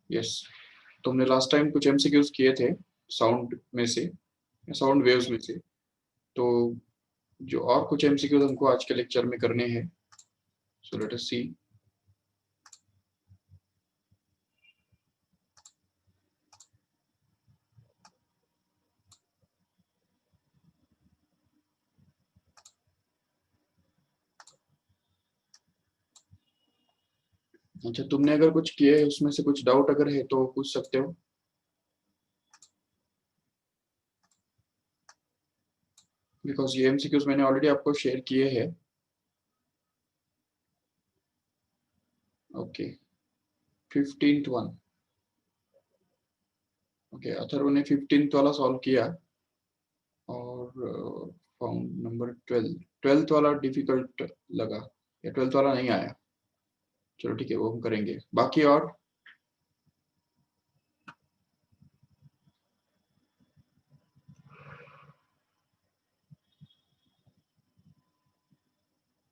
Yes, तो हमने last time कुछ एमसीक्यूज किए थे साउंड में से, साउंड वेव्स में से। तो जो और कुछ एमसीक्यूज हमको आज के लेक्चर में करने हैं, सो लेट अस सी। अच्छा, तुमने अगर कुछ किए है उसमें से कुछ डाउट अगर है तो पूछ सकते हो, बिकॉज ये एमसीक्यूज मैंने ऑलरेडी आपको शेयर किए हैं। Okay, 15th one. Okay, Atharva ने 15th वाला सॉल्व किया, और फाउंड नंबर 12th वाला डिफिकल्ट लगा, या 12th वाला नहीं आया। चलो ठीक है, वो हम करेंगे। बाकी और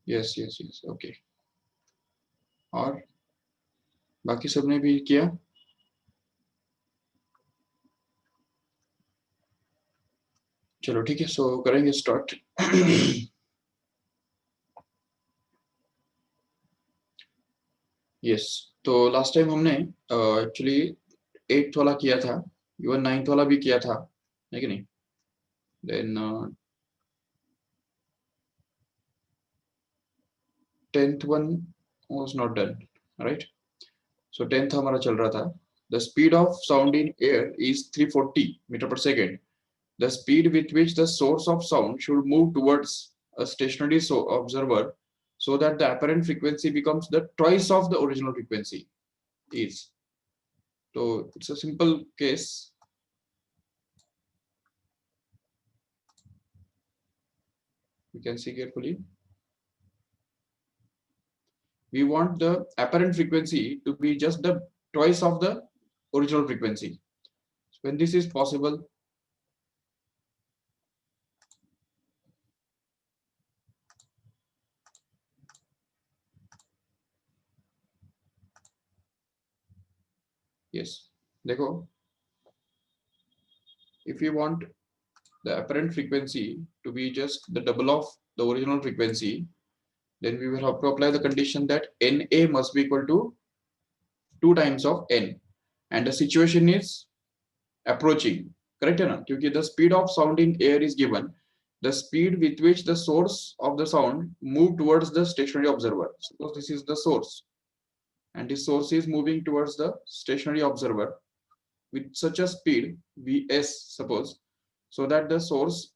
यस यस यस, ओके। और बाकी सबने भी किया। चलो ठीक है, सो करेंगे स्टार्ट। यस, तो लास्ट टाइम हमने एक्चुअली 8th वाला किया था, इवन 9th वाला भी किया था, है कि नहीं? Then 10th one was not done, right? So 10th हमारा चल रहा था। The speed of sound in air is 340 metre per second. The speed with which the source of sound should move towards a stationary observer so that the apparent frequency becomes the twice of the original frequency is. So it's a simple case. You can see carefully. We want the apparent frequency to be just the twice of the original frequency. So when this is possible, yes, देखो, if you want the apparent frequency to be just the double of the original frequency, then we will have to apply the condition that Na must be equal to 2 times of n, and the situation is approaching, correct है ना? क्योंकि the speed of sound in air is given, the speed with which the source of the sound move towards the stationary observer. Suppose this is the source, and this source is moving towards the stationary observer with such a speed vs, suppose, so that the source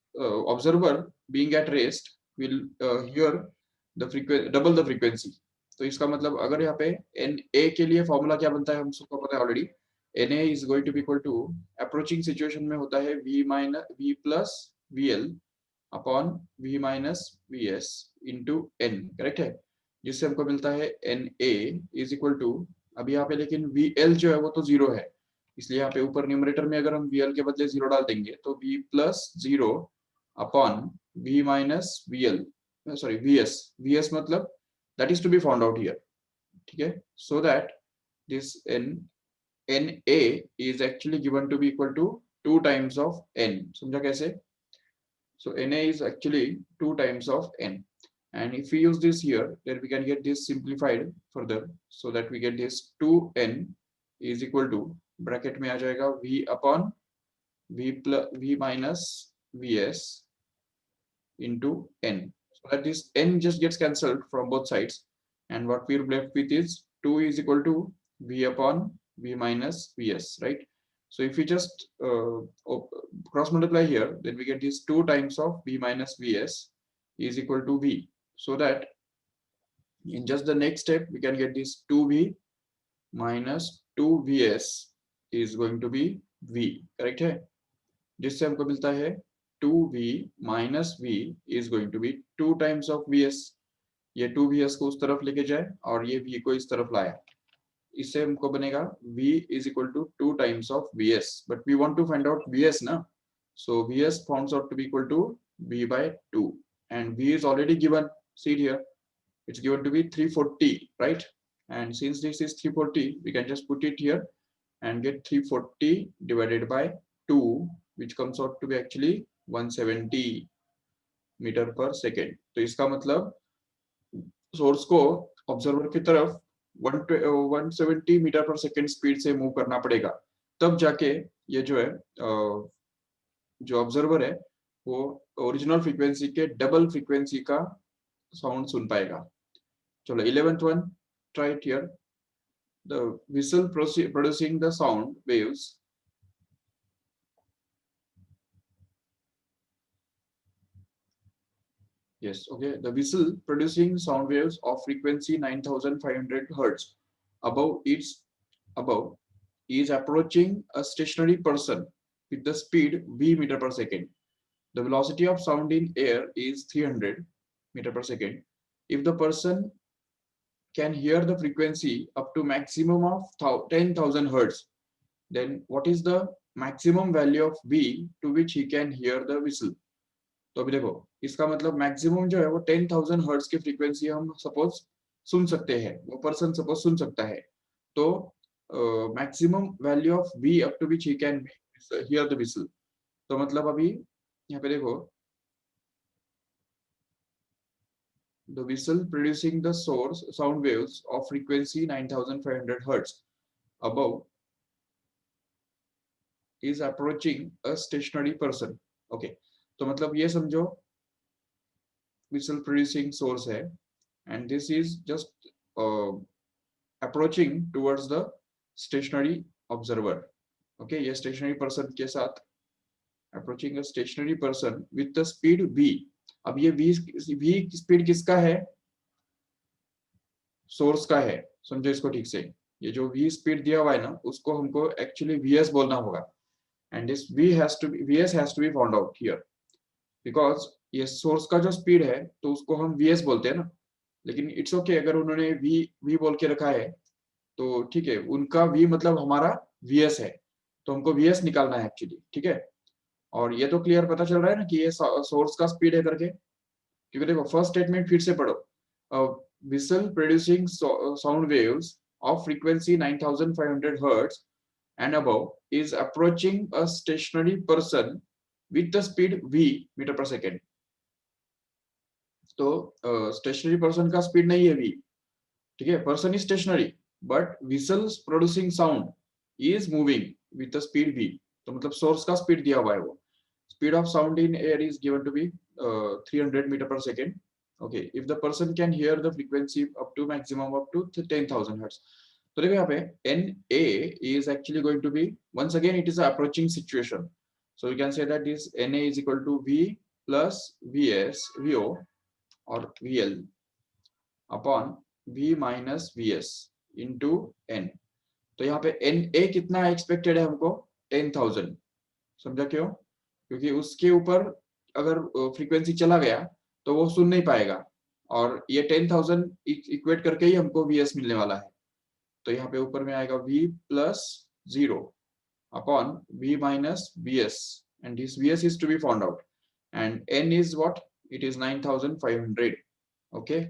observer being at rest will hear the frequency, double the frequency. तो इसका मतलब अगर यहाँ पे N A के लिए formula क्या बनता है हम सबको पता है already. N a is going to be equal to, approaching situation में होता है v minus v plus v l upon v minus v s into n, correct है? जिससे हमको मिलता है n a is equal to, अभी यहाँ पे लेकिन वी एल जो है वो तो जीरो है, इसलिए यहाँ पे ऊपर न्यूमरेटर में अगर हम वी एल के बदले जीरो डाल देंगे तो v plus zero upon v minus v l, sorry v s मतलब that is to be found out here, ठीक है? So that this n a is actually given to be equal to 2 times of n. समझा कैसे? So na is actually 2 times of n, and if we use this here, then we can get this simplified further, so that we get this 2n is equal to, bracket में आ जाएगा v upon v plus v minus vs into n, so that this n just gets cancelled from both sides, and what we're left with is 2 is equal to v upon v minus vs, right? So if we just cross multiply here, then we get this 2 times of v minus vs is equal to v, so that in just the next step we can get this 2v minus 2vs is going to be v, correct है? जिससे हमको मिलता है 2v minus v is going to be 2 times of vs। ये 2vs को उस तरफ लेके जाए और ये v को इस तरफ लाया, इससे हमको बनेगा v is equal to 2 times of vs, but we want to find out vs ना, so vs finds out to be equal to v by 2, and v is already given, see it here, it's given to be 340, right? And since this is 340, we can just put it here, and get 340 divided by 2, which comes out to be actually 170 metre per second. तो इसका मतलब source को observer की तरफ 170 metre per second speed से move करना पड़ेगा, तब जाके ये जो है जो ऑब्जर्वर है वो ओरिजिनल फ्रीक्वेंसी के डबल फ्रीक्वेंसी का साउंड सुन पाएगा. चलो 11th one, try it here. The whistle producing the sound waves yes, okay, the whistle producing sound waves of frequency 9500 hertz above is approaching a stationary person with the speed v meter per second. The velocity of sound in air is 300 meter per second. If the person can hear the frequency up to maximum of 10,000 hertz, then what is the maximum value of v to which he can hear the whistle? तो अभी देखो, इसका मतलब maximum जो है वो 10,000 hertz की frequency हम सपोज सुन सकते हैं, वो पर्सन सपोज सुन सकता है. तो maximum value of v up to which he can hear the whistle. तो मतलब अभी यहाँ पे देखो, the whistle producing the source sound waves of frequency 9500 hertz above is approaching a stationary person. Okay, तो मतलब ये समझो whistle producing source है and this is just approaching towards the stationary observer. Okay, ये stationary person के साथ approaching a stationary person with the speed v. अब ये v स्पीड किसका है? सोर्स का है. समझो इसको ठीक से, ये जो v स्पीड दिया हुआ है ना, उसको हमको एक्चुअली vs बोलना होगा. And this vs has to be found out here because ये सोर्स का जो स्पीड है तो उसको हम vs बोलते हैं ना. लेकिन इट्स ओके अगर उन्होंने v बोल के रखा है तो ठीक है, उनका v मतलब हमारा vs है, तो हमको vs निकालना है एक्चुअली. ठीक है, और ये तो क्लियर पता चल रहा है ना कि ये सोर्स का स्पीड है करके. क्योंकि देखो फर्स्ट स्टेटमेंट फिर से पढ़ो. whistle producing sound waves of frequency 9500 hertz and above is approaching a stationary person with the speed v meter per second. तो स्टेशनरी पर्सन का स्पीड नहीं है v. ठीक है, person is stationary but whistles producing sound is moving with the speed v. तो मतलब source का speed दिया हुआ है वो. Speed of sound in air is given to be 300 meter per second. Okay, if the person can hear the frequency up to maximum up to 10,000 hertz. तो देखो यहाँ पे NA is actually going to be, once again it is an approaching situation. So we can say that this NA is equal to V plus VS, VO or VL upon V minus VS into N. तो यहाँ पे NA कितना expected है हमको? 10,000. समझा क्यों? क्योंकि उसके ऊपर अगर फ्रीक्वेंसी चला गया तो वो सुन नहीं पाएगा, और ये 10,000 इक्वेट करके ही हमको VS मिलने वाला है. तो यहाँ पे ऊपर में आएगा V plus 0 upon V minus VS, and this VS is to be found out, and N is what? It is 9,500. Okay,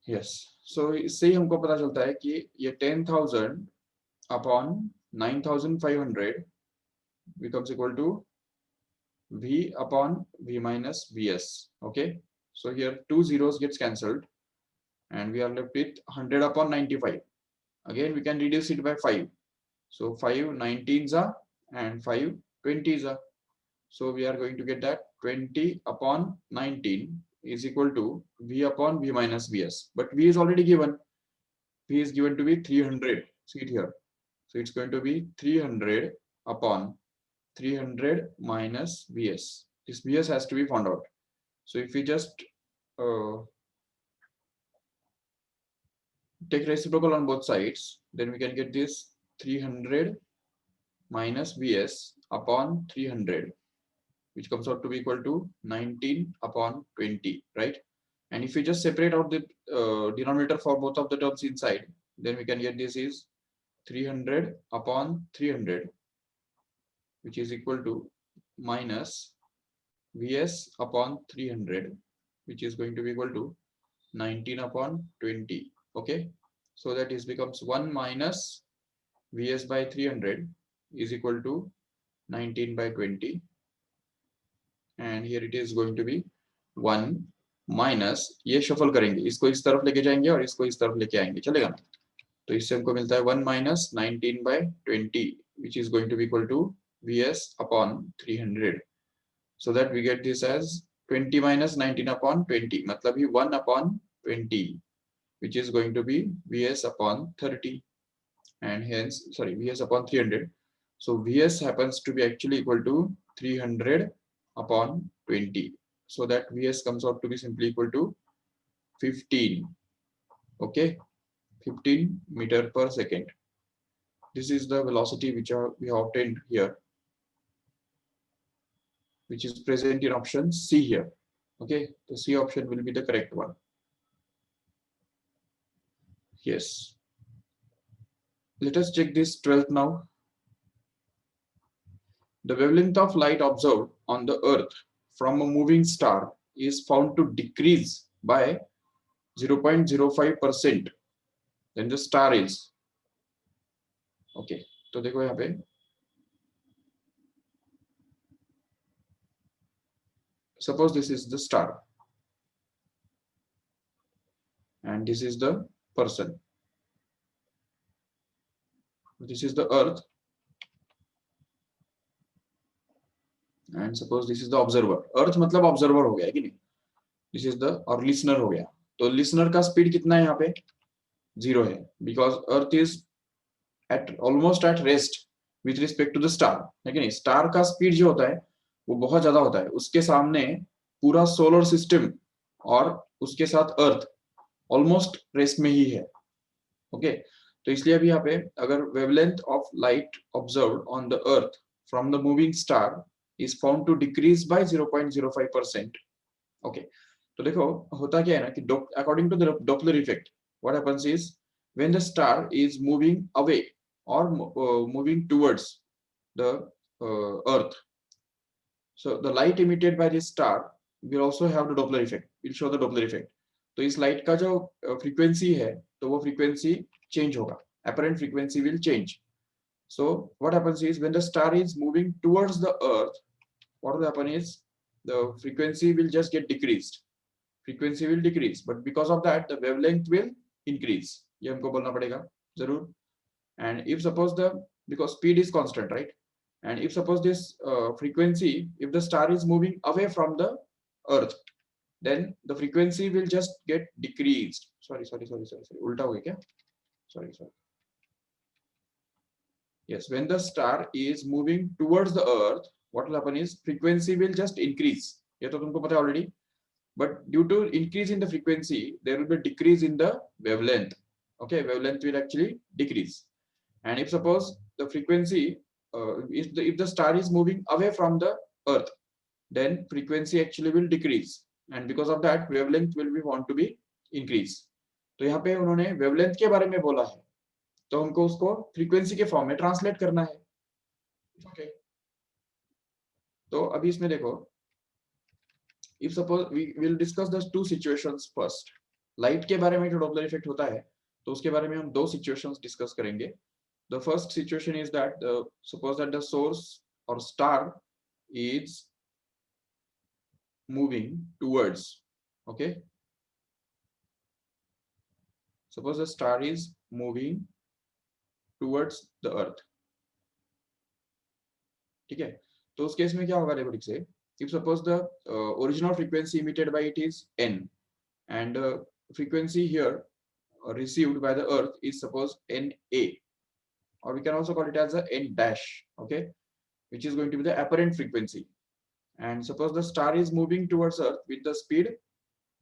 yes. So इससे ही हमको पता चलता है कि ये 10,000 upon 9,500 becomes equal to V upon V minus VS. Okay, so here two zeros gets cancelled and we are left with 100 upon 95. Again we can reduce it by 5. So 5 19s are and 5 20s are. So we are going to get that 20 upon 19 is equal to V upon V minus VS. But V is already given. V is given to be 300. See it here. So it's going to be 300 upon 300 minus Vs. This Vs has to be found out. So if we just take reciprocal on both sides, then we can get this 300 minus Vs upon 300, which comes out to be equal to 19 upon 20, right? And if we just separate out the denominator for both of the terms inside, then we can get this is 300 upon 300, which is equal to minus Vs upon 300, which is going to be equal to 19 upon 20. Okay, so that is becomes 1 minus Vs by 300 is equal to 19 by 20, and here it is going to be 1 minus, ये shuffle करेंगे, इसको इस तरफ लेके जाएंगे और इसको इस तरफ लेके आएंगे, चलेगा ना। तो इससे हमको मिलता है 1 minus 19 by 20 which is going to be equal to Vs upon 300. So that we get this as 20 minus 19 upon 20, मतलब ही 1 upon 20 which is going to be Vs upon 30, and hence sorry Vs upon 300. So Vs happens to be actually equal to 300 upon 20. So that Vs comes out to be simply equal to 15. Okay, 15 meter per second. This is the velocity which we have obtained here, which is present in option C here. Okay, the C option will be the correct one. Yes. Let us check this 12th now. The wavelength of light observed on the Earth from a moving star is found to decrease by 0.05% then the star is. Okay, तो देखो यहाँ पे suppose this is the star and this is the person, this is the Earth, and suppose this is the observer. Earth मतलब observer हो गया है कि नहीं, this is the और listener हो गया, तो listener का speed कितना है यहाँ पे, 0 है, because Earth is at almost at rest with respect to the star, है कि नहीं। स्टार का स्पीड जो होता है वो बहुत ज्यादा होता है, उसके सामने पूरा सोलर सिस्टम और उसके साथ अर्थ ऑलमोस्ट रेस्ट में ही है। ओके, तो इसलिए अभी यहाँ पे अगर wavelength of light observed on the earth from the moving star is found to decrease by 0.05%। Okay, तो देखो होता क्या है ना कि according to the Doppler effect what happens is when the star is moving away or moving towards the earth, so the light emitted by this star will also have the Doppler effect, will show the Doppler effect. तो इस light का जो frequency है तो वो frequency change होगा, apparent frequency will change. So what happens is when the star is moving towards the earth, what will happen is the frequency will just get decreased, frequency will decrease, but because of that the wavelength will increase, ये हमको बोलना पड़ेगा जरूर। And if suppose the, because speed is constant, right, and if suppose this frequency, if the star is moving away from the earth, then the frequency will just get decreased. Sorry ulta ho gaya kya, sorry yes, when the star is moving towards the earth, what will happen is frequency will just increase, ye to tumko pata already, but due to increase in the frequency there will be decrease in the wavelength. Okay, wavelength will actually decrease. And if suppose the frequency if the star is moving away from the earth, then frequency actually will decrease, and because of that wavelength will be want to be increase. तो यहाँ पे उन्होंने wavelength के बारे में बोला है, तो हमको उसको frequency के फॉर्म में ट्रांसलेट करना है। okay. तो अभी इसमें देखो, if suppose we will discuss the two situations first. Light के बारे में जो डॉपलर इफेक्ट होता है तो उसके बारे में हम दो सिचुएशंस डिस्कस करेंगे। The first situation is that suppose that the source or star is moving towards, okay, suppose the star is moving towards the earth, ठीक है। तो उस केस में क्या होगा देखो ठीक से, if suppose the original frequency emitted by it is n and frequency here received by the earth is suppose NA, or we can also call it as a n dash, okay, which is going to be the apparent frequency. And suppose the star is moving towards earth with the speed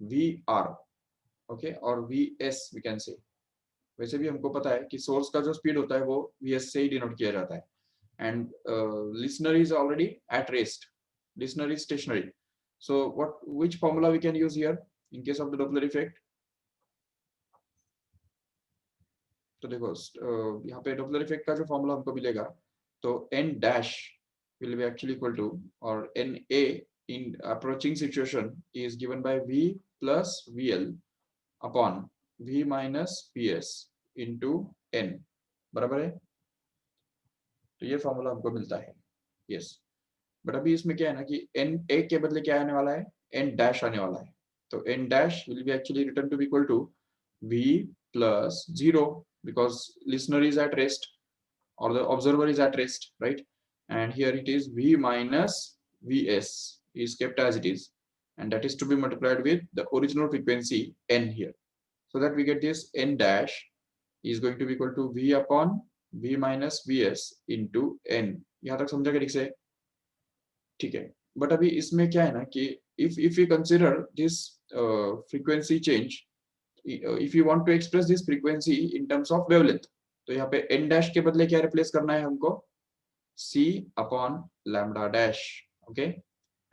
vr, okay, or vs we can say। वैसे भी हमको पता है कि source का जो speed होता है वो vs से ही डिनोट किया जाता है, and listener is already at rest, listener is stationary. So which formula we can use here in case of the Doppler effect? तो देखो यहाँ पे डॉपलर इफेक्ट का जो फॉर्मूला हमको मिलेगा तो n dash will be actually equal to, or NA in approaching situation is given by V plus VL upon v minus vs into n, बराबर है। तो ये फॉर्मूला हमको मिलता है, यस। बट अभी इसमें क्या है ना कि n a के बदले क्या आने वाला है, n डैश आने वाला है। तो n dash will be actually written to be equal to v plus 0 because listener is at rest or the observer is at rest, right? And here it is v minus vs is kept as it is, and that is to be multiplied with the original frequency n here, so that we get this n dash is going to be equal to v upon v minus vs into n। यहाँ तक समझा क्या ठीक से? ठीक है। But अभी इसमें क्या है ना कि if we consider this frequency change, if you want to express this frequency in terms of wavelength, तो यहाँ पे n dash के बदले क्या रिप्लेस करना है हमको, c upon lambda dash, okay.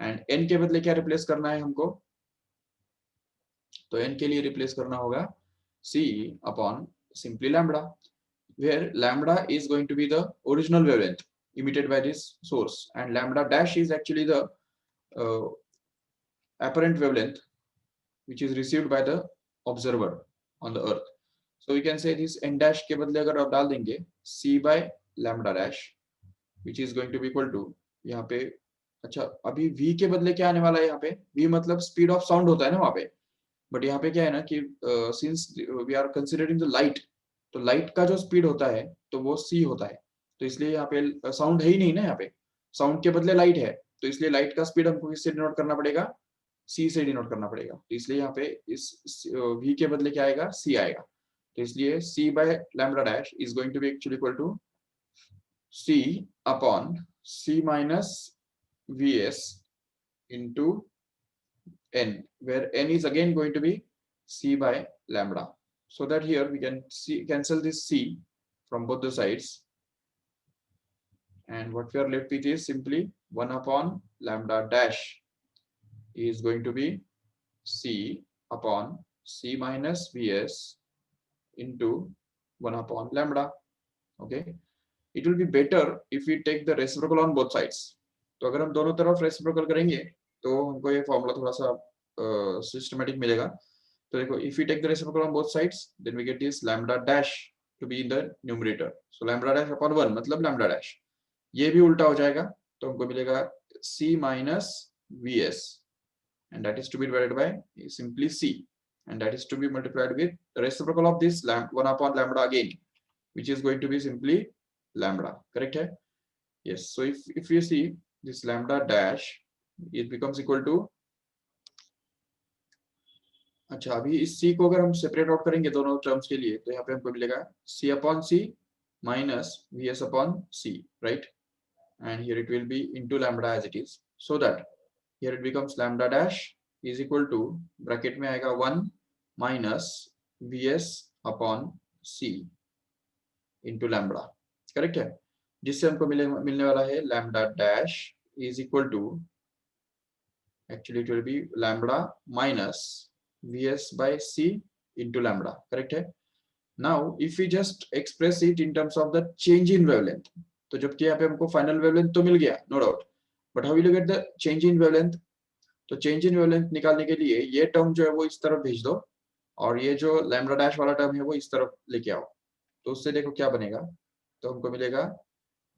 And n के बदले क्या रिप्लेस करना है हमको, तो n के लिए रिप्लेस करना होगा c upon simply lambda, where lambda is going to be the original wavelength emitted by this source, and lambda dash is actually the apparent wavelength which is received by the observer on the earth. So we can say this n dash के बदले अगर आप डाल देंगे c by lambda dash which is going to be equal to, यहाँ पे अच्छा अभी v के बदले क्या आने वाला है, यहाँ पे v मतलब स्पीड ऑफ साउंड होता है ना वहाँ पे, बट यहाँ पे क्या है ना कि since we are considering the light, तो लाइट का जो स्पीड होता है तो वो c होता है, तो इसलिए यहाँ पे साउंड है ही नहीं ना, यहाँ पे साउंड के बदले लाइट है, तो इसलिए लाइट का स्पीड हमको किससे डिनोट करना पड़ेगा, c से डिनोट करना पड़ेगा। तो इसलिए यहाँ पे इस v के बदले क्या आएगा, c आएगा, तो इसलिए c by lambda dash is going to be actually equal to c upon c minus vs into n, where n is again going to be c by lambda, so that here we can see cancel this c from both the sides, and what we are left with is simply 1 upon lambda dash is going to be c upon c minus vs into 1 upon lambda, okay। It will be better if we take the reciprocal on both sides, तो अगर हम दोनों तरफ reciprocal करेंगे तो हमको ये formula थोड़ा सा सिस्टमैटिक मिलेगा। तो देखो, if we take the reciprocal on both sides, then we get this lambda dash to be in the numerator, so lambda dash upon 1 मतलब lambda dash, ये भी उल्टा हो जाएगा, तो हमको मिलेगा c minus vs, and that is to be divided by simply c, and that is to be multiplied with the reciprocal of this 1 upon lambda again, which is going to be simply lambda, correct है? Yes, so if you see this lambda dash, it becomes equal to, अच्छा अभी इस c को अगर हम separate out करेंगे दोनों terms के लिए, तो यहाँ पे हमको मिलेगा c upon c minus vs upon c, right, and here it will be into lambda as it is, so that here it becomes lambda dash is equal to, bracket में आएगा 1 minus vs upon c into lambda, correct है, जिससे हमको मिलने वाला है lambda dash is equal to, actually it will be lambda minus vs by c into lambda, correct है। now if we just express it in terms of the change in wavelength, तो जबकि यहाँ पे हमको फाइनल वेवलेंथ तो मिल गया no doubt, but how will you get the change in wavelength, तो चेंज इन वेवलेंथ निकालने के लिए ये टर्म जो है वो इस तरफ भेज दो, और ये जो लैम्डा डैश वाला टर्म है वो इस तरफ लेके आओ, तो उससे देखो क्या बनेगा, तो हमको मिलेगा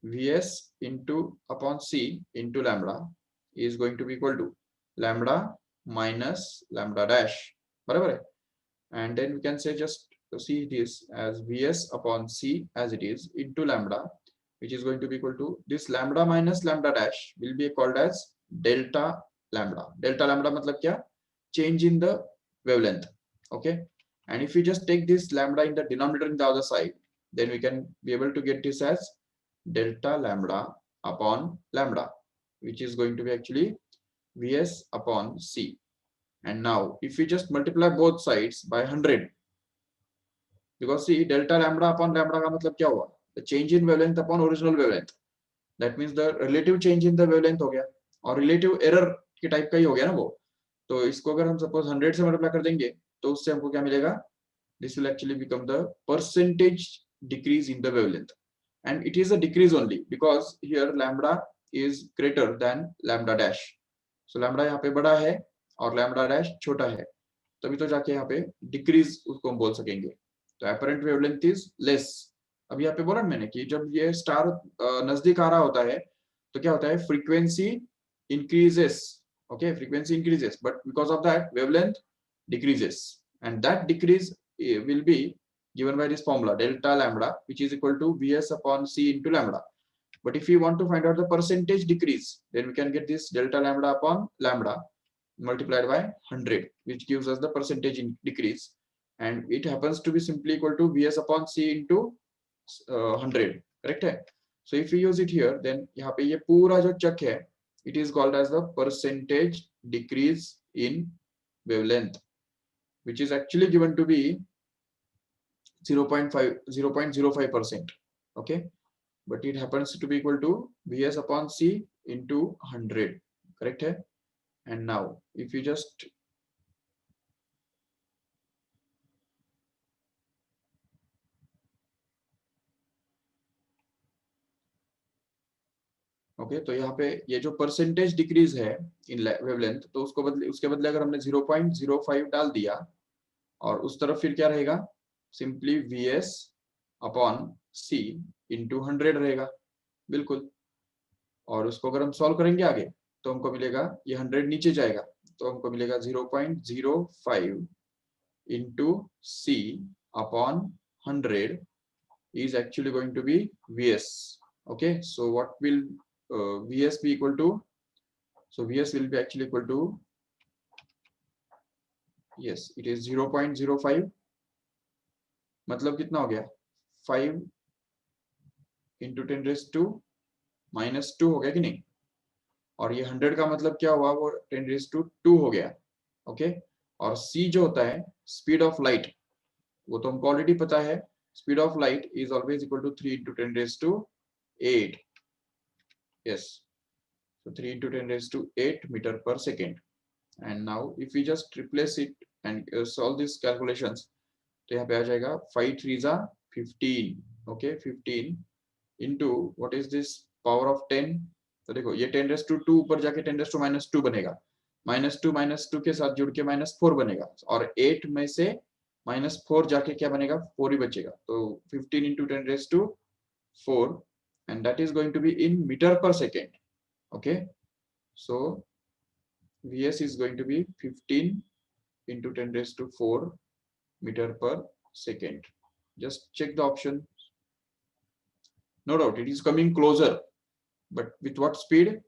vs into upon c into lambda is going to be equal to lambda minus lambda dash, बराबर है, and then we can say just see this as vs upon c as it is into lambda, which is going to be equal to this lambda minus lambda dash will be called as delta lambda। delta lambda मतलब क्या, change in the wavelength, okay। and if we just take this lambda in the denominator in the other side, then we can be able to get this as delta lambda upon lambda, which is going to be actually vs upon c, and now if we just multiply both sides by 100, because see delta lambda upon lambda का मतलब क्या हुआ, the change in wavelength upon original wavelength, that means the relative change in the wavelength हो गया, और relative error के type का ही हो गया ना वो, तो इसको अगर हम सपोज 100 से मल्टीप्लाई कर देंगे तो उससे हमको क्या मिलेगा, this will actually become the percentage decrease in the wavelength, and it is a decrease only because here lambda is greater than lambda dash, so lambda यहाँ पे बड़ा है और lambda dash छोटा है, तभी तो जाके यहाँ पे डिक्रीज उसको हम बोल सकेंगे। तो एपरेंट वेवलेंथ इज लेस। अभी यहाँ पे बोला मैंने कि जब ये स्टार नजदीक आ रहा होता है तो क्या होता है, frequency increases. Okay, frequency increases, but because of that wavelength decreases, and that decrease will be given by this formula delta lambda, which is equal to Vs upon C into lambda. But if we want to find out the percentage decrease, then we can get this delta lambda upon lambda multiplied by 100, which gives us the percentage decrease, and it happens to be simply equal to Vs upon C into 100. correct है? So if we use it here, then यहाँ पे ये पूरा जो चक है, it is called as the percentage decrease in wavelength, which is actually given to be 0.05%. okay, but it happens to be equal to Vs upon C into 100. correct है? And now if you just okay तो यहाँ पे ये जो percentage decrease है इन wavelength, तो उसके बदले अगर हमने 0.05 डाल दिया, और उस तरफ फिर क्या रहेगा, simply Vs upon C into 100 रहेगा। बिल्कुल। और उसको अगर हम सॉल्व करेंगे आगे तो हमको मिलेगा, ये 100 नीचे जाएगा तो हमको मिलेगा 0.05 into C upon 100 is actually going to be Vs. okay, so what will Vs be equal to? So Vs will be actually equal to, yes, it is 0.05, मतलब कितना हो गया, 5 इंटू 10⁻⁻² हो गया कि नहीं? और ये 100 का मतलब क्या हुआ, वो 10⁻² हो गया। ओके, और c जो होता है स्पीड ऑफ लाइट, वो तो हमको ऑलरेडी पता है, speed of light is always equal to 3 into 10⁸. yes, so 3 into 10⁸ meter per second. And now if we just replace it and solve these calculations, तो यहाँ पे आ जाएगा 5 3s are 15. okay, 15 into what is this power of 10, तो देखो ये 10⁻² ऊपर जाके 10⁻² बनेगा, -2 के साथ जुड़ के -4 बनेगा, और 8 में से -4 जाके क्या बनेगा, 4 ही बचेगा। तो 15 into 10⁻⁴, and that is going to be in meter per second. okay, so Vs is going to be 15 into 10⁻⁴ meter per second. Just check the option. No doubt it is coming closer, but with what speed?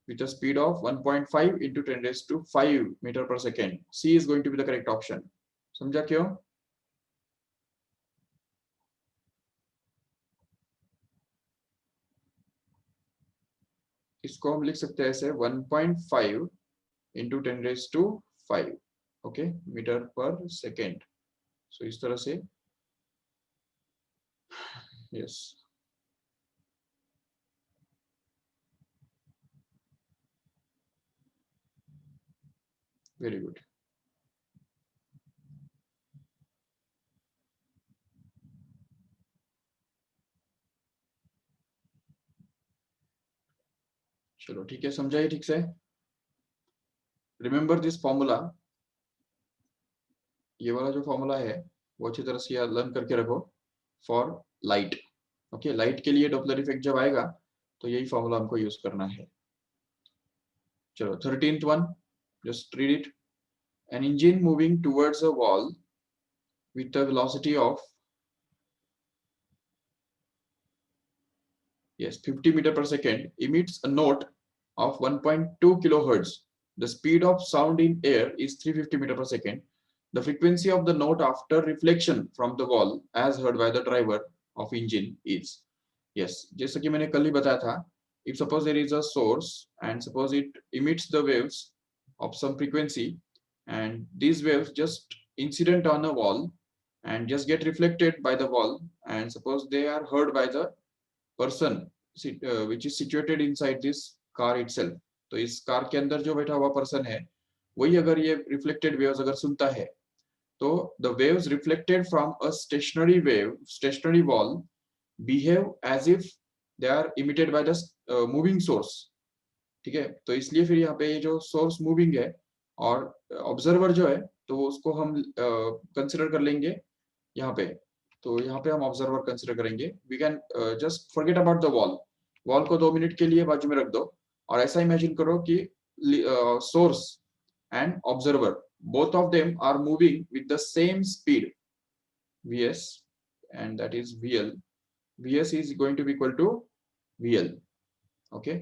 With a speed of 1.5 into 10⁵ meter per second. C is going to be the correct option. समझा क्यों? इसको हम लिख सकते हैं ऐसे 1.5 into 10⁵, okay, metre per second. सो इस तरह से, यस, वेरी गुड। चलो ठीक है, समझाइए ठीक से। रिमेंबर दिस फॉर्मूला, ये वाला जो फॉर्मूला है वो अच्छी तरह से लर्न करके रखो फॉर लाइट। ओके, लाइट के लिए डॉपलर इफेक्ट जब आएगा तो यही फॉर्मूला हमको यूज करना है। चलो 13th one, just read it. An engine moving towards a wall with a velocity of 50 meter per second emits a note of 1.2 kilohertz. The speed of sound in air is 350 meter per second. The frequency of the note after reflection from the wall as heard by the driver of engine is, yes, जैसा कि मैंने कल ही बताया था, if suppose there is a source and suppose it emits the waves of some frequency, and these waves just incident on a wall and just get reflected by the wall, and suppose they are heard by the person which is situated inside this car itself, तो इस car के अंदर जो बैठा हुआ person है वही अगर ये रिफ्लेक्टेड वेव्स अगर सुनता है, तो the waves reflected from a stationary wall behave as if they are emitted by the moving source। ठीक है, तो इसलिए फिर यहाँ पे ये जो सोर्स मूविंग है और ऑब्जर्वर जो है तो उसको हम कंसिडर कर लेंगे यहाँ पे। तो यहाँ पे हम ऑब्जर्वर कंसिडर करेंगे। We can just forget about the wall, wall को 2 मिनट के लिए बाजू में रख दो और ऐसा इमेजिन करो कि source and observer both of them are moving with the same speed vs, and that is vl. vs is going to be equal to vl. Okay,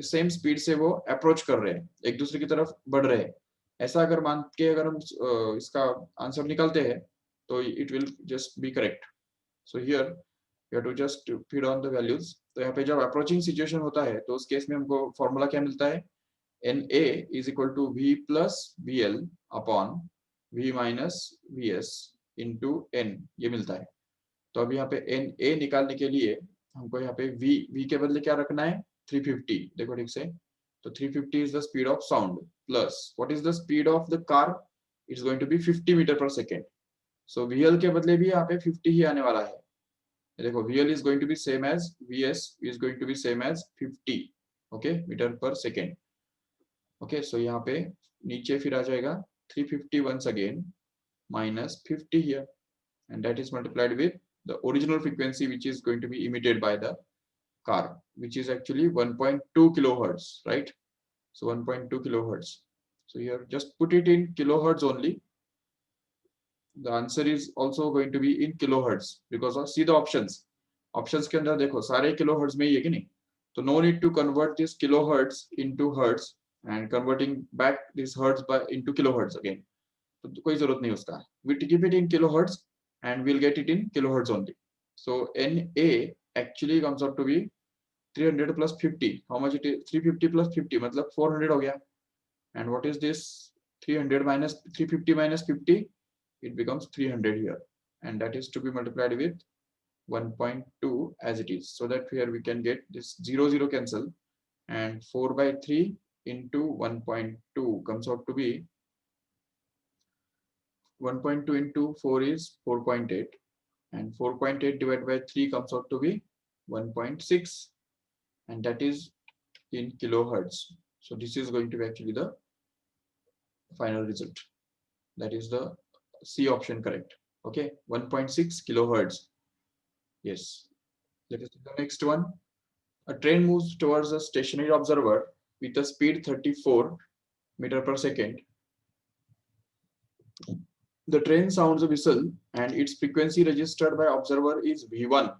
same speed से वो अप्रोच कर रहे हैं, एक दूसरे की तरफ बढ़ रहे हैं। ऐसा अगर मान के अगर हम इसका आंसर निकालते हैं तो it will just be correct. So here you have to just feed on the values. तो यहाँ पे जब अप्रोचिंग सिचुएशन होता है तो उस केस में हमको फॉर्मूला क्या मिलता है, NA is equal to V plus VL upon V minus VS into N, ये मिलता है। तो अब यहाँ पे NA निकालने के लिए हमको यहाँ पे V के बदले क्या रखना है, 350। देखो ठीक से, तो 350 is the speed of sound plus what is the speed of the car, it's going to be 50 meter per second. So VL के बदले भी यहाँ पे 50 ही आने वाला है। देखो VL is going to be same as VS is going to be same as 50 okay meter per second. Okay, so यहाँ पे नीचे फिर आ जाएगा 350 once again minus 50 here, and that is multiplied with the original frequency which is going to be emitted by the car, which is actually 1.2 kilohertz, right? So 1.2 kilohertz. So here just put it in kilohertz only. The answer is also going to be in kilohertz because of see the options. Options के अंदर देखो सारे kilohertz में ही है कि नहीं, तो no need to convert this kilohertz into hertz and converting back this hertz by into kilohertz again. तो कोई जरूरत नहीं उसका, we keep it in kilohertz and we'll get it in kilohertz only. So NA actually comes out to be 300 plus 50. How much it is? 350 plus 50 मतलब 400 हो गया. And what is this 300 minus 350 minus 50? It becomes 300 here, and that is to be multiplied with 1.2 as it is, so that here we can get this 0 cancel, and 4 by 3 into 1.2 comes out to be 1.2 into 4 is 4.8, and 4.8 divided by 3 comes out to be 1.6, and that is in kilohertz. So this is going to be actually the final result. That is the C option correct. Okay, 1.6 kilohertz. Yes. Let us do the next one. A train moves towards a stationary observer with a speed 34 meter per second. The train sounds a whistle and its frequency registered by observer is V1.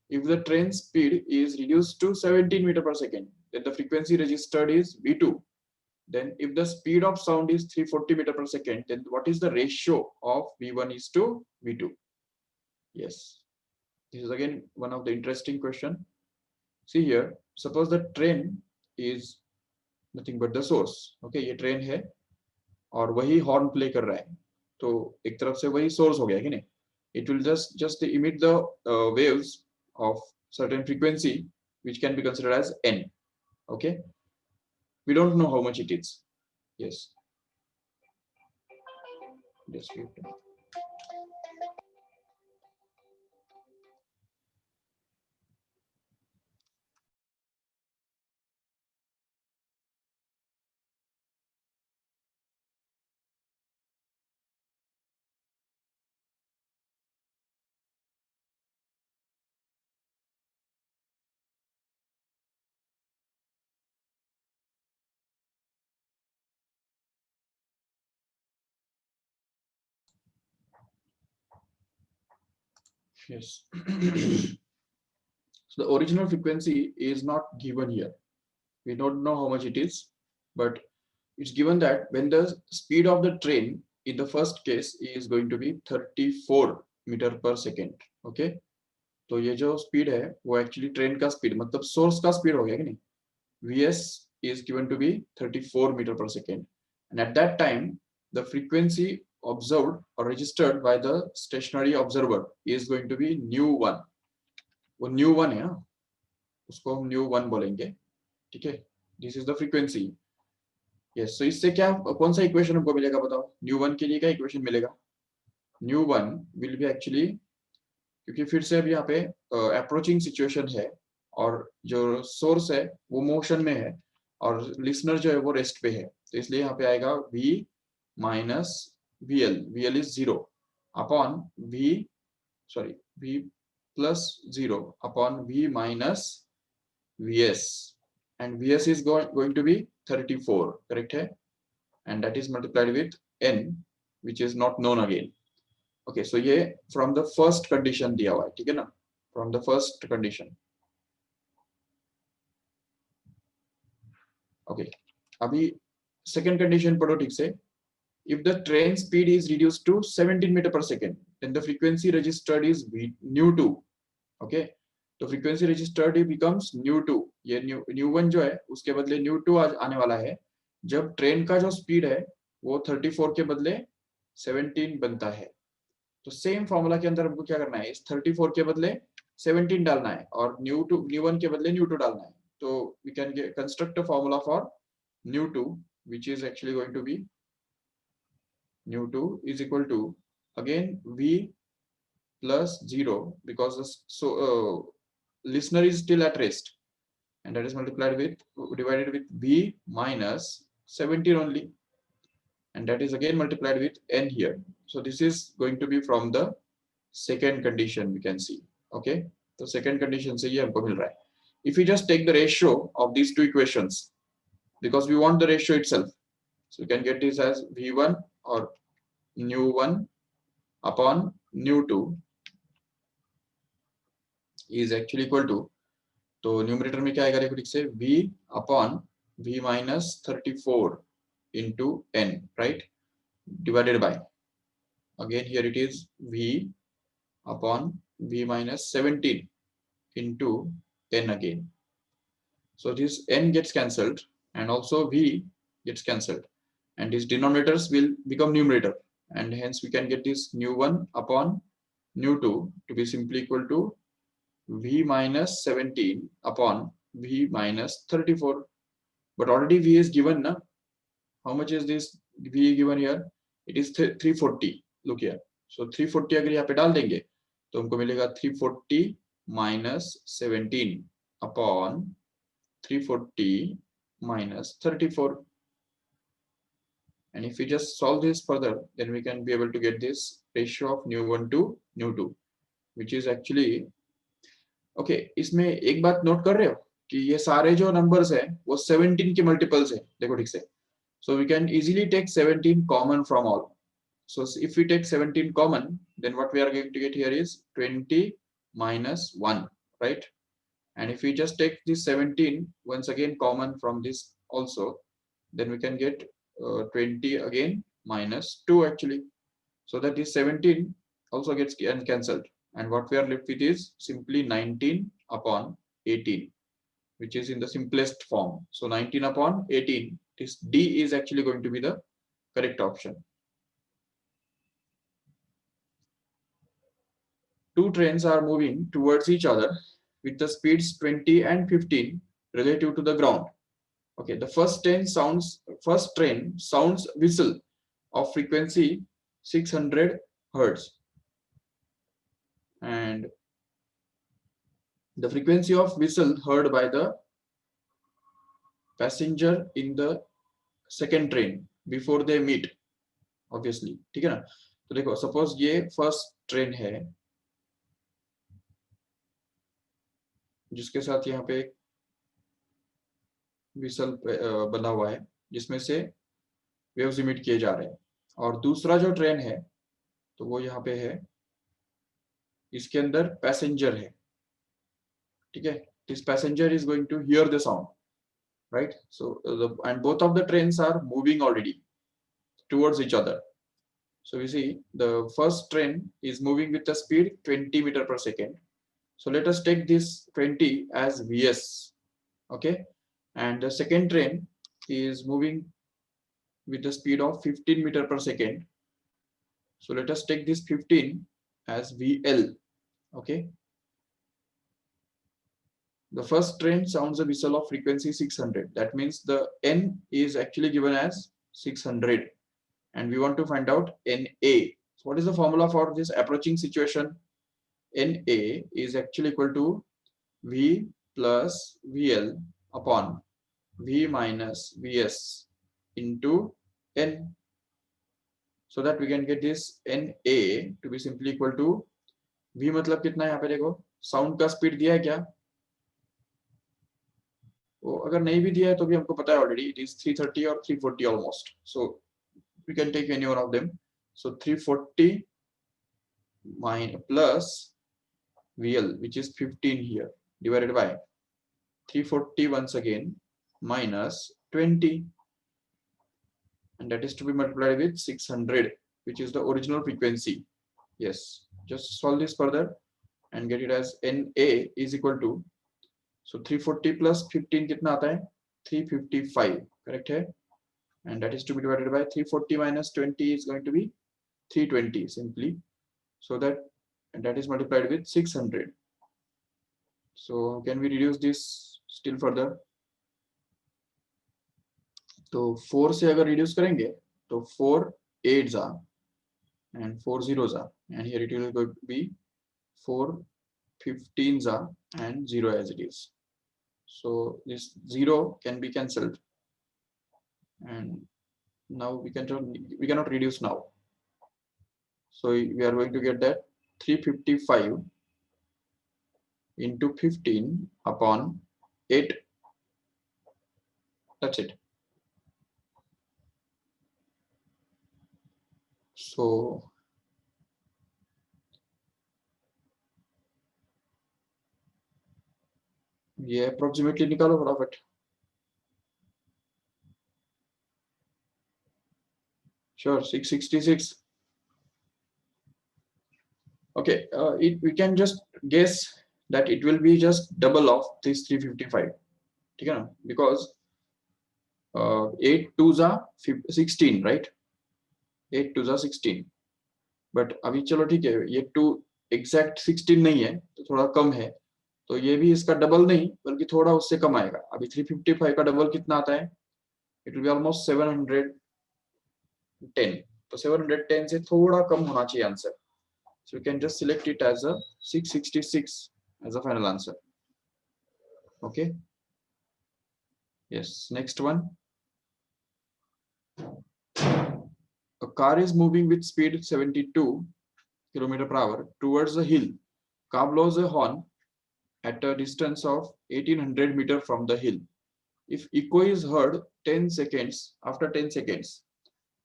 If the train speed is reduced to 17 meter per second, then the frequency registered is V2. Then if the speed of sound is 340 meter per second, then what is the ratio of V1 is to V2? Yes, this is again one of the interesting question. See here, suppose the train is nothing but the source. Okay, ये train है और वही horn play कर रहा है, तो एक तरफ से वही source हो गया कि नहीं? It will just emit the waves of certain frequency which can be considered as n. Okay, we don't know how much it is. Yes. Just wait. Yes. So the original frequency is not given here. We don't know how much it is, but it's given that when the speed of the train in the first case is going to be 34 meter per second. Okay, तो ये जो speed है वो actually train का speed मतलब source का speed हो गया कि नहीं? Vs is given to be 34 meter per second, and at that time the frequency observed or registered by the stationary observer is going to be nu 1. वो nu 1 है, उसको हम nu 1 बोलेंगे, ठीक है? This is the frequency. Yes, so इससे क्या कौन सा इक्वेशन हमको मिलेगा बताओ? nu 1 के लिए क्या इक्वेशन मिलेगा? nu 1 will be actually, क्योंकि फिर से अब यहाँ पे अप्रोचिंग सिचुएशन है और जो सोर्स है वो मोशन में है, और लिसनर जो है वो रेस्ट पे है, तो इसलिए यहाँ पे आएगा v minus VL is 0 upon v plus 0 upon v minus VS, and VS is going to be 34, correct है, and that is multiplied with n which is not known again. Okay, so ये from the first condition दिया हुआ है, ठीक है ना, from the first condition. Okay, अभी second condition पढ़ो ठीक से. If the train speed is reduced to 17 meter per second, then the frequency registered is nu2. Okay, तो frequency registered becomes nu2. ये nu1 जो है उसके बदले nu2 आने वाला है जब ट्रेन का जो स्पीड है वो 34 के बदले 17 बनता है. तो सेम फॉर्मूला के अंदर हमको क्या करना है, इस 34 के बदले 17 डालना है और nu1 के बदले nu2 डालना है. तो we can construct a formula for nu2 which is actually going to be nu2 is equal to again v plus 0 because listener is still at rest, and that is multiplied with divided with v minus 17 only, and that is again multiplied with n here. So this is going to be from the second condition, we can see. Okay, so second condition से ये हमको मिल रहा है. If we just take the ratio of these two equations, because we want the ratio itself, so we can get this as v1 or nu1 upon nu2 is actually equal to, तो numerator में क्या आएगा देखो ठीक से, v upon v minus 34 into n, right, divided by, again here it is v upon v minus 17 into n again. So this n gets cancelled and also v gets cancelled, and these denominators will become numerator, and hence we can get this nu1 upon nu2 to be simply equal to v minus 17 upon v minus 34. But already v is given na. How much is this v given here? It is 340. Look here. So 340 अगर यहाँ पे डाल देंगे तो हमको मिलेगा 340 minus 17 upon 340 minus 34. And if we just solve this further, then we can be able to get this ratio of nu1 to nu2, which is actually okay. इसमें एक बात नोट कर रहे हो कि ये सारे जो नंबर्स है वो 17 के मल्टीपल्स है, देखो ठीक से. So we can easily take 17 common from all. So if we take 17 common, then what we are going to get here is 20 minus 1, right? And if we just take this 17 once again common from this also, then we can get 20 again minus 2 actually. So that this 17 also gets cancelled, and what we are left with is simply 19 upon 18, which is in the simplest form. So 19 upon 18, this D is actually going to be the correct option. Two trains are moving towards each other with the speeds 20 and 15 relative to the ground. Okay, the first train sounds whistle of frequency 600 hertz, and the frequency of whistle heard by the passenger in the second train before they meet, obviously. ठीक है ना. तो देखो suppose ये first train है जिसके साथ यहाँ पे एक विसल बना हुआ है जिसमें से वेव्स इमिट किए जा रहे हैं, और दूसरा जो ट्रेन है तो वो यहाँ पे है, इसके अंदर पैसेंजर है, ठीक है. This passenger is going to hear the sound, right? So and both of the trains are moving already towards each other. So you see the first train is moving with the speed 20 meter per second. So let us take this 20 as Vs, okay, and the second train is moving with the speed of 15 meter per second. So let us take this 15 as Vl, okay. The first train sounds a whistle of frequency 600. That means the n is actually given as 600, and we want to find out NA. So what is the formula for this approaching situation? NA is actually equal to V plus VL upon V minus Vs into N, so that we can get this Na to be simply equal to V मतलब कितना है यहाँ पे देखो, sound का speed दिया है क्या, वो अगर नहीं भी दिया है तो भी हमको पता है ऑलरेडी, इट इज 330 और 340 almost, so we can take any one of them. So 340 plus VL, which is 15 here, divided by 340 once again minus 20, and that is to be multiplied with 600, which is the original frequency. Yes, just solve this further and get it as Na is equal to, so 340 plus 15 कितना आता है, 355, correct है, and that is to be divided by 340 minus 20 is going to be 320 simply, so that is multiplied with 600. So can we reduce this still further? तो 4 से अगर reduce करेंगे तो 4 8s are and 4 zeros are, and here it will going to be 4 15s are and 0 as it is. So this 0 can be cancelled, and now we cannot reduce now. So we are going to get that 355 into 15 upon 8. That's it. So ये approximately निकालो फटाफट. Sure, 666. Okay, we can just guess that it will be just double of this 355. ठीक है ना? Because 8 2s are 16, right? 8 2s are 16. But अभी चलो ठीक है, ये 2 exact 16 नहीं है, तो थोड़ा कम है, तो ये भी इसका डबल नहीं बल्कि थोड़ा उससे कम आएगा. अभी 355 का डबल कितना आता है? It will be almost 710. तो 710 से थोड़ा कम होना चाहिए answer. So you can just select it as a 666 as a final answer. Okay. Yes. Next one. A car is moving with speed 72 km/h towards a hill. Car blows a horn at a distance of 1800 meters from the hill. If echo is heard 10 seconds, after 10 seconds,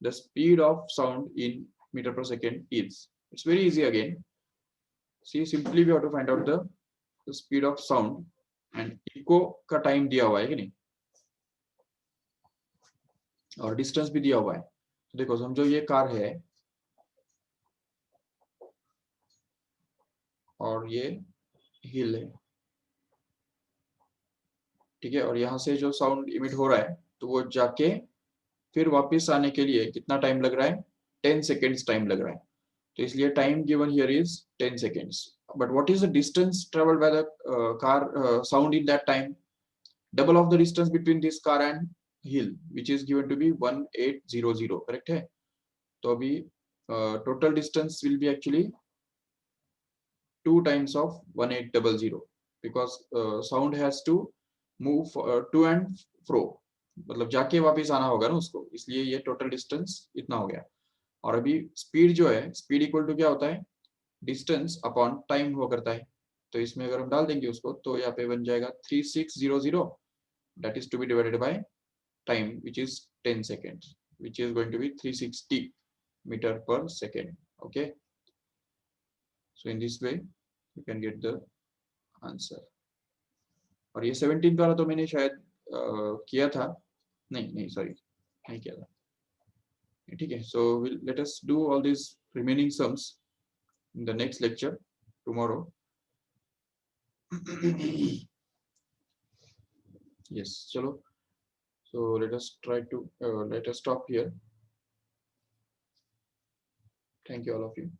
the speed of sound in meter per second is. It's very easy again. See, simply we have to find out the speed of sound and echo का time दिया हुआ है कि नहीं, और distance भी दिया हुआ है. तो देखो समझो ये कार है और ये हिल है, ठीक है, और यहाँ से जो साउंड इमिट हो रहा है तो वो जाके फिर वापस आने के लिए कितना टाइम लग रहा है, 10 सेकेंड्स टाइम लग रहा है. तो इसलिए time given here is 10 seconds. But what is the distance traveled by the car sound in that time? Double of the distance between this car and hill, which is given to be 1800. correct है? तो अभी total distance will be actually 2 times of 1800, because sound has to move to and fro, मतलब जाके वापस आना होगा ना उसको, इसलिए ये टोटल डिस्टेंस इतना हो गया. और अभी स्पीड जो है, स्पीड इक्वल टू क्या होता है, डिस्टेंस अपॉन टाइम हुआ करता है. तो इसमें अगर हम डाल देंगे उसको तो यहाँ पे बन जाएगा 3600, that is to be divided by time, which is 10 seconds, which is going to be 360 meter per second. Okay, so in this way you can get the answer. और ये 17 वाला तो मैंने शायद किया था, नहीं सॉरी नहीं किया था, ठीक है. So let us do all these remaining sums in the next lecture tomorrow. Yes, chalo. So let us stop here. Thank you all of you.